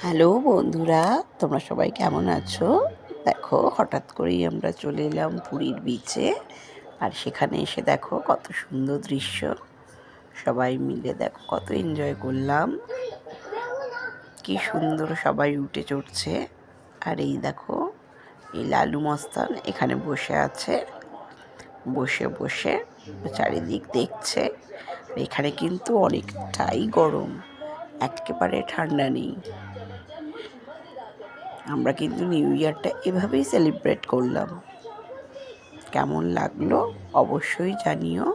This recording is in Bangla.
হ্যালো বন্ধুরা, তোমরা সবাই কেমন আছো? দেখো হঠাৎ করেই আমরা চলে এলাম পুরীর বিচে। আর সেখানে এসে দেখো কত সুন্দর দৃশ্য। সবাই মিলে দেখো কত এনজয় করলাম। কি সুন্দর সবাই উঠে চড়ছে। আর এই দেখো এই লালু মস্তান এখানে বসে আছে, বসে বসে চারিদিক দেখছে। এখানে কিন্তু অনেকটাই গরম, একেবারে ঠান্ডা নেই। আমরা কিন্তু নিউ ইয়ারটা এভাবেই সেলিব্রেট করলাম। কেমন লাগলো অবশ্যই জানিও।